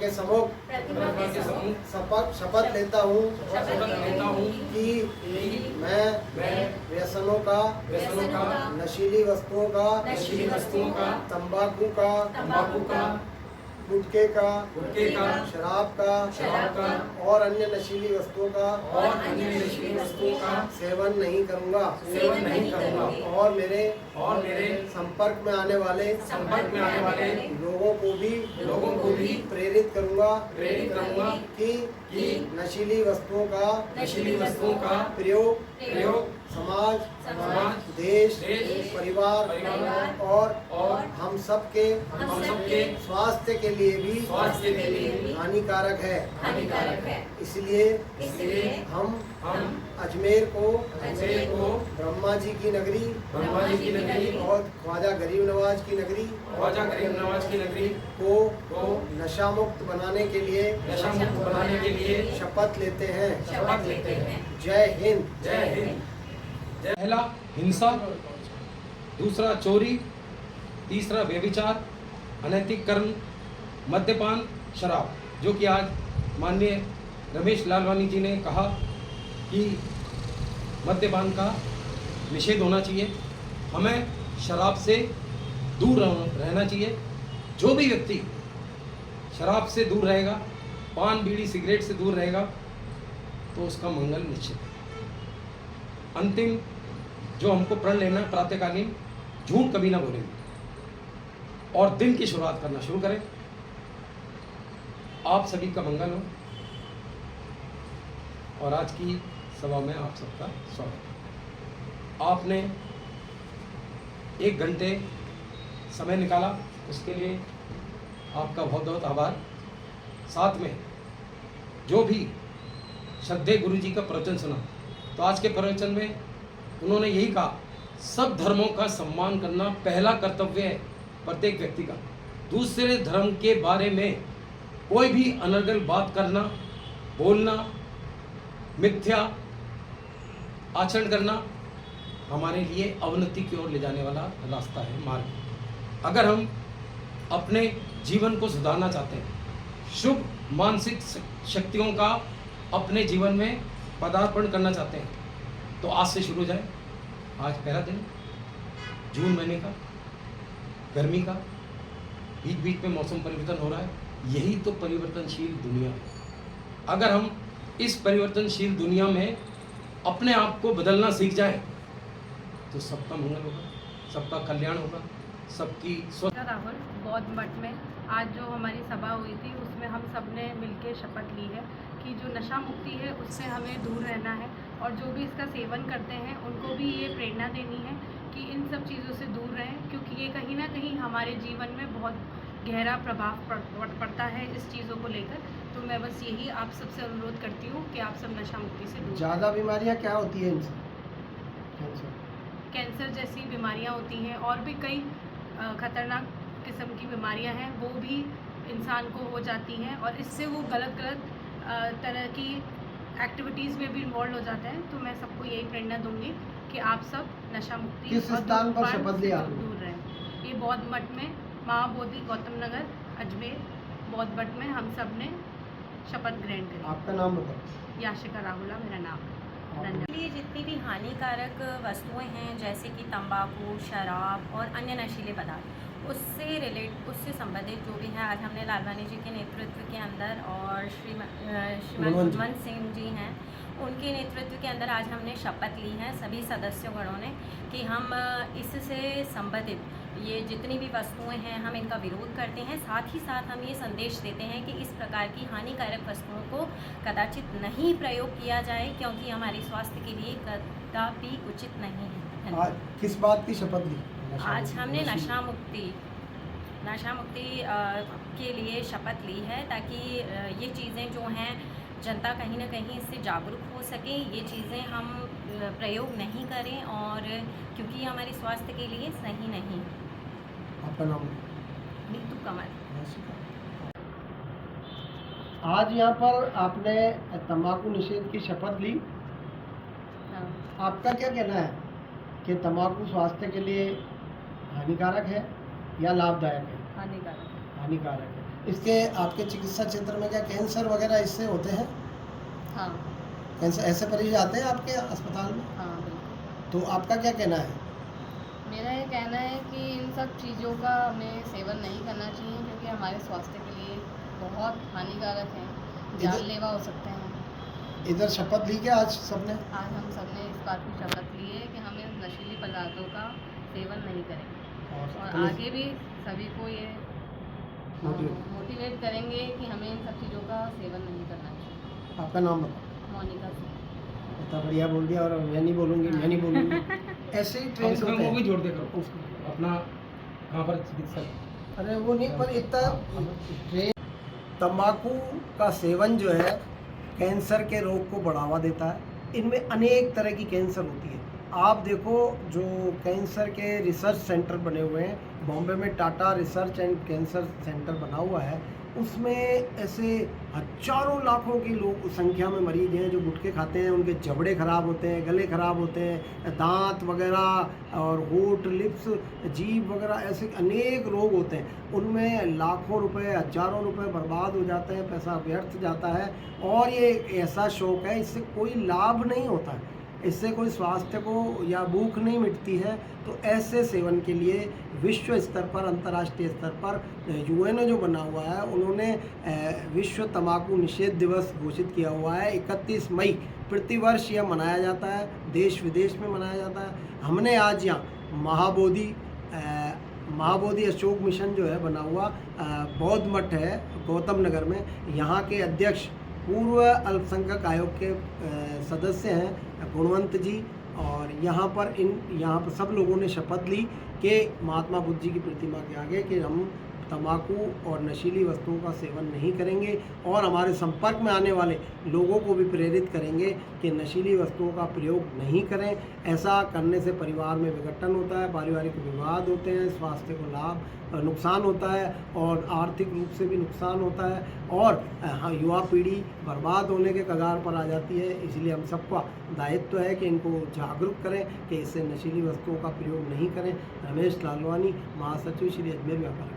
के सम्मुख शपथ लेता हूँ कि मैं व्यसनों का, नशीली वस्तुओं का, तंबाकू का, गुटखे का, शराब का और अन्य नशीली वस्तुओं का सेवन नहीं करूँगा और मेरे संपर्क में आने वाले लोगों को भी प्रेरित करूँगा कि नशीली वस्तुओं का प्रयोग समाज, देश, परिवार और हम सब के स्वास्थ्य के लिए भी हानिकारक है। इसलिए हम अजमेर को ब्रह्मा जी की नगरी और ख्वाजा गरीब नवाज की नगरी को नशा मुक्त बनाने के लिए शपथ लेते हैं। जय हिंद। पहला हिंसा, दूसरा चोरी, तीसरा व्यभिचार, अनैतिक कर्म, मद्यपान, शराब, जो कि आज माननीय रमेश लालवानी जी ने कहा कि मद्यपान का निषेध होना चाहिए, हमें शराब से दूर रहना चाहिए। जो भी व्यक्ति शराब से दूर रहेगा, पान बीड़ी सिगरेट से दूर रहेगा, तो उसका मंगल निश्चित है। अंतिम जो हमको प्रण लेना है, प्रातःकालीन झूठ कभी ना बोलेंगे और दिन की शुरुआत करना शुरू करें। आप सभी का मंगल हो और आज की सभा में आप सबका स्वागत है। आपने 1 घंटे समय निकाला, उसके लिए आपका बहुत बहुत आभार। साथ में जो भी श्रद्धेय गुरु जी का प्रवचन सुना, तो आज के प्रवचन में उन्होंने यही कहा, सब धर्मों का सम्मान करना पहला कर्तव्य है प्रत्येक व्यक्ति का। दूसरे धर्म के बारे में कोई भी अनर्गल बात करना, बोलना, मिथ्या आचरण करना हमारे लिए अवनति की ओर ले जाने वाला रास्ता है, मार्ग। अगर हम अपने जीवन को सुधारना चाहते हैं, शुभ मानसिक शक्तियों का अपने जीवन में पदार्पण करना चाहते हैं, तो आज से शुरू हो जाए। आज पहला दिन जून महीने का, गर्मी का, बीच बीच में मौसम परिवर्तन हो रहा है। यही तो परिवर्तनशील दुनिया है। अगर हम इस परिवर्तनशील दुनिया में अपने आप को बदलना सीख जाए, तो सबका मंगल होगा, सबका कल्याण होगा, सबकी राहुल बौद्ध मठ में आज जो हमारी सभा हुई थी, उसमें हम सब ने मिलकर शपथ ली है कि जो नशा मुक्ति है उससे हमें दूर रहना है और जो भी इसका सेवन करते हैं उनको भी ये प्रेरणा देनी है कि इन सब चीज़ों से दूर रहें, क्योंकि ये कहीं ना कहीं हमारे जीवन में बहुत गहरा प्रभाव पड़ता है इस चीज़ों को लेकर। तो मैं बस यही आप सबसे अनुरोध करती हूँ कि आप सब नशा मुक्ति से दूर। ज़्यादा बीमारियाँ क्या होती है इनसे? कैंसर जैसी बीमारियाँ होती हैं और भी कई खतरनाक किस्म की बीमारियां हैं, वो भी इंसान को हो जाती हैं और इससे वो गलत तरह की एक्टिविटीज़ में भी इन्वॉल्व हो जाते हैं। तो मैं सबको यही प्रेरणा दूंगी कि आप सब नशा मुक्ति किस स्थान पर शपथ लिया आपने? दूर रहें। ये बौद्ध मठ में, महाबोधि गौतम नगर अजमेर बौद्ध मठ में हम सब ने शपथ ग्रहण करी। आपका नाम बताओ। याशिका राहुला मेरा नाम है। धन्यवाद। ये जितनी भी हानिकारक वस्तुएं हैं, जैसे कि तंबाकू, शराब और अन्य नशीले पदार्थ, उससे संबंधित जो भी है, आज हमने लालवानी जी के नेतृत्व के अंदर और श्रीमान गुणवंत सिंह जी हैं, उनके नेतृत्व के अंदर आज हमने शपथ ली है सभी सदस्योगणों ने कि हम इससे संबंधित ये जितनी भी वस्तुएं हैं हम इनका विरोध करते हैं। साथ ही साथ हम ये संदेश देते हैं कि इस प्रकार की हानिकारक वस्तुओं को कदाचित नहीं प्रयोग किया जाए, क्योंकि हमारे स्वास्थ्य के लिए कदापि उचित नहीं है। आज किस बात की शपथ ली? आज हमने नशा मुक्ति के लिए शपथ ली है, ताकि ये चीज़ें जो हैं जनता कहीं ना कहीं इससे जागरूक हो सके, ये चीज़ें हम प्रयोग नहीं करें, और क्योंकि हमारे स्वास्थ्य के लिए सही नहीं। आपका नाम? नीतू कमल। आज यहाँ पर आपने तंबाकू निषेध की शपथ ली। आपका क्या कहना है कि तंबाकू स्वास्थ्य के लिए हानिकारक है या लाभदायक है? हानिकारक। हानिकारक है। इसके आपके चिकित्सा क्षेत्र में क्या कैंसर वगैरह इससे होते हैं? हाँ कैंसर ऐसे मरीज आते हैं आपके अस्पताल में? हाँ बिल्कुल। तो आपका क्या कहना है? मेरा ये कहना है कि इन सब चीज़ों का हमें सेवन नहीं करना चाहिए, क्योंकि हमारे स्वास्थ्य के लिए बहुत हानिकारक हैं, जानलेवा हो सकते हैं। इधर शपथ ली क्या आज सबने? आज हम सबने इस बात की शपथ ली है कि हम इन नशीली पदार्थों का सेवन नहीं करेंगे, और पुलिस- आगे भी सभी को ये मोटिवेट- मोटिवेट करेंगे कि हमें इन सब चीज़ों का सेवन नहीं करना चाहिए। आपका नाम बताओ। मोनिका सिंह। इतना बढ़िया बोल दिया, और मैं नहीं बोलूँगी, मैं नहीं बोलूँगी। ऐसे ही ट्रेन इसमें होते वो भी हैं। जोड़ दे करो अपना कहाँ पर चिकित्सक। अरे वो नहीं, पर इतना ट्रेन तंबाकू का सेवन जो है कैंसर के रोग को बढ़ावा देता है। इनमें अनेक तरह की कैंसर होती है। आप देखो, जो कैंसर के रिसर्च सेंटर बने हुए हैं बॉम्बे में, Tata research and cancer centre बना हुआ है, उसमें ऐसे हजारों लाखों की लोग संख्या में मरीज हैं जो गुटखे खाते हैं, उनके जबड़े खराब होते हैं, गले खराब होते हैं, दांत वगैरह और होठ, लिप्स, जीभ वगैरह, ऐसे अनेक रोग होते हैं। उनमें लाखों रुपए, हजारों रुपए बर्बाद हो जाते हैं, पैसा व्यर्थ जाता है। और ये एक ऐसा शौक है, इससे कोई लाभ नहीं होता है, इससे कोई स्वास्थ्य को या भूख नहीं मिटती है। तो ऐसे सेवन के लिए विश्व स्तर पर, अंतर्राष्ट्रीय स्तर पर यूएनओ जो बना हुआ है, उन्होंने विश्व तंबाकू निषेध दिवस घोषित किया हुआ है। 31 मई प्रतिवर्ष यह मनाया जाता है, देश विदेश में मनाया जाता है। हमने आज यहाँ महाबोधि अशोक मिशन जो है बना हुआ बौद्ध मठ है गौतम नगर में, यहाँ के अध्यक्ष पूर्व अल्पसंख्यक आयोग के सदस्य हैं गुणवंत जी, और यहाँ पर सब लोगों ने शपथ ली कि महात्मा बुद्ध जी की प्रतिमा के आगे कि हम तंबाकू और नशीली वस्तुओं का सेवन नहीं करेंगे, और हमारे संपर्क में आने वाले लोगों को भी प्रेरित करेंगे कि नशीली वस्तुओं का प्रयोग नहीं करें। ऐसा करने से परिवार में विघटन होता है, पारिवारिक विवाद होते हैं, स्वास्थ्य को नुकसान होता है, और आर्थिक रूप से भी नुकसान होता है, और युवा पीढ़ी बर्बाद होने के कगार पर आ जाती है। इसलिए हम सबका दायित्व है कि इनको जागरूक करें कि इससे नशीली वस्तुओं का प्रयोग नहीं करें। रमेश लालवानी, महासचिव, श्री अजमेर व्यापार।